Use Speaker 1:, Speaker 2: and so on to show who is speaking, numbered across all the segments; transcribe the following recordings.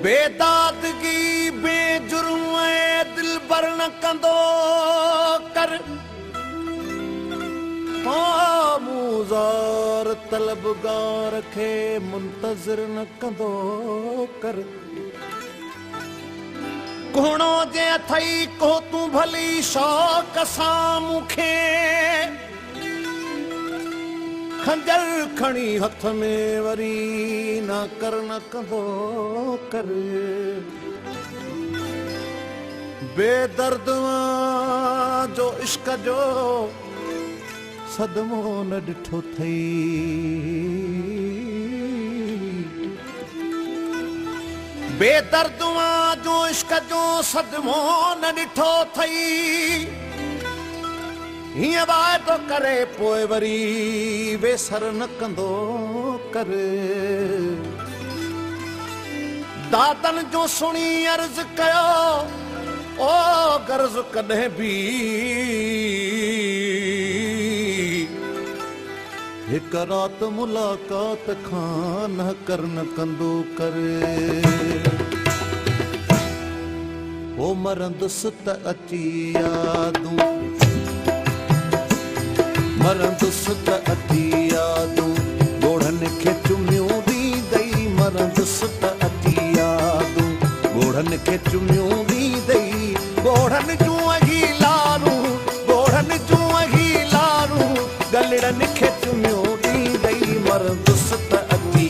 Speaker 1: बेदादगी बेजुर्म दिल बर न कंदो कर मूज़ार तलबगार खे मुंतज़िर न कंदो कर कोणो जे अथई को तूं भली शौक़ सां मूंखे खंजर खणी हथ में वरी ना कर न कंदो कर बेदर्द जो इश्क जो सदमो न ॾिठो थई बेदर्द जो इश्क जो सदमो न ॾिठो थई हिय वाइदो करे पोइ वरी बेसर न कंदो कर दातन जो सुणी अर्ज़ कयो ओ गर्ज़ कॾहिं बि हिक रात मुलाकात खां न कर न कंदो कर ओ मरंदुसि त अची यादूं मरंदुसि त अची यादूं ॻोढ़नि खे चुमियूं ॾींदई मरंदुसि त अची यादूं ॻोढ़नि खे चुमियूं ॾींदई ॻोढ़नि जूं अगीलारूं ॻोढ़नि जूं अगीलारूं गलड़नि खे चुमियूं ॾींदई मरंदुसि त अची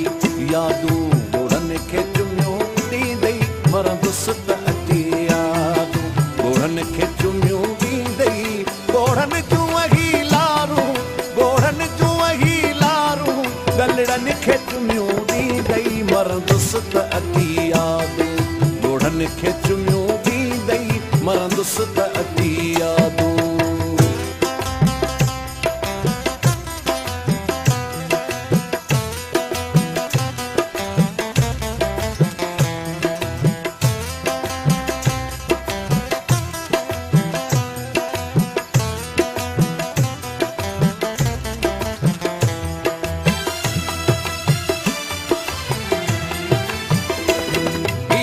Speaker 1: यादूं ॻोढ़नि खे चुमियूं ॾींदई मरंदुसि त अची यादूं ॻोढ़नि खे चुमियूं ॾींदई ॻोढ़नि जूं गलड़नि खे चुमियूं ॾींदई मरंदुसि त अची यादूं ॻोढ़नि खे चुमियूं ॾींदई मरंदुसि त अची यादूं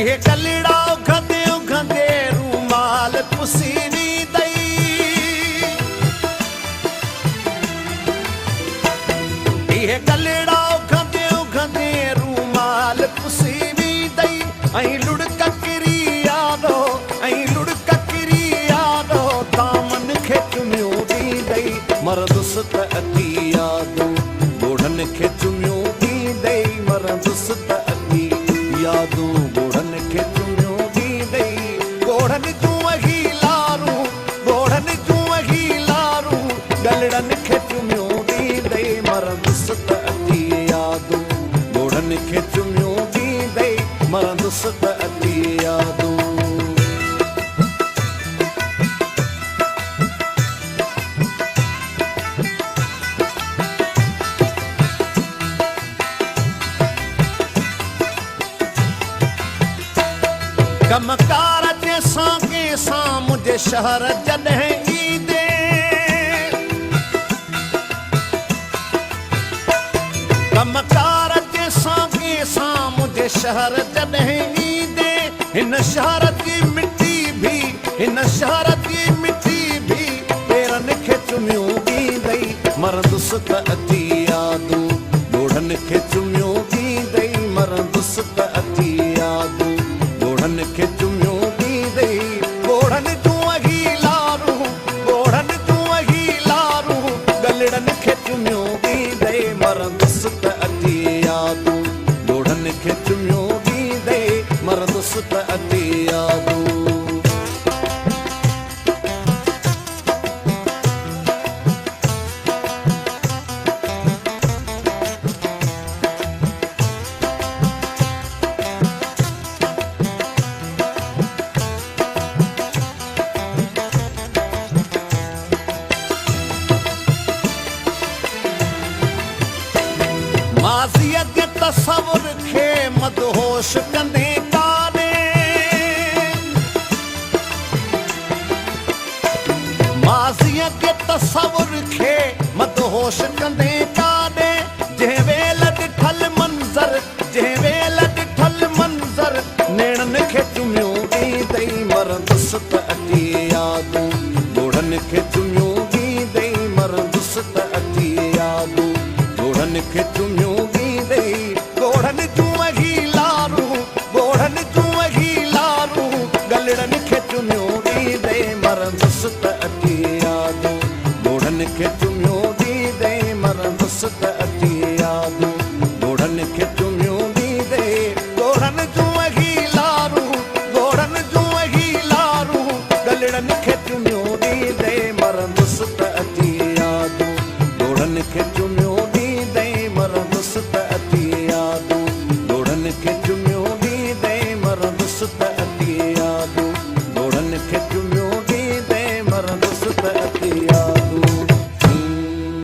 Speaker 1: ये गलड़ा उघंदे उघंदे रूमाल पुसी ॾींदई ये गलड़ा उघंदे उघंदे रूमाल पुसी ॾींदई ऐं लुड़क किरी यादो ऐं लुड़क किरी यादो दामन खे चुमियूं ॾींदई मरंदुसि त अची यादूं ॻोढ़नि खे चुमियूं ॾींदई मरंदुसि त अची यादूं ॻोढ़नि खे चुमियूं ॾींदई ॻोढ़नि जूं अगीलारूं ॻोढ़नि जूं अगीलारूं गलड़नि खे चुमियूं ॾींदई मरंदुसि त अची यादूं ॻोढ़नि खे चुमियूं ॾींदई मरंदुसि त अची यादूं कमकार जैसा कैसा मुझे शहर जॾहिं ईंदे कमकार जैसा कैसा मुझे शहर जॾहिं ईंदे हिन शहर जी मिट्टी भी हिन शहर जी मिट्टी भी पेरनि खे चुमियूं ॾींदई मरंदुसि त अची यादूं ॻोढ़नि खे चुमियूं ॾींदई मरंदुसि त अची यादूं ॻोढ़नि खे चुमियूं ॾींदई ॻोढ़नि जूं अगीलारूं ॻोढ़नि जूं अगीलारूं गलड़नि खे चुमियूं ॾींदई मरंदुसि त अची यादूं ॻोढ़नि खे चुमियूं ॾींदई मरंदुसि त अची यादूं माज़ीअ जे तसवुर खे मदहोश कंदे काने माज़ीअ जे तसवुर खे मदहोश कंदे काने जंहिं वेल ॾिठल मंज़र जंहिं वेल ॾिठल मंज़र नेणनि खे चुमियूं ॾींदई मरंदुसि त अची यादूं ॻोढ़नि खे चुमियूं ॾींदई मरंदुसि त अची यादूं ॻोढ़नि खे चुमियूं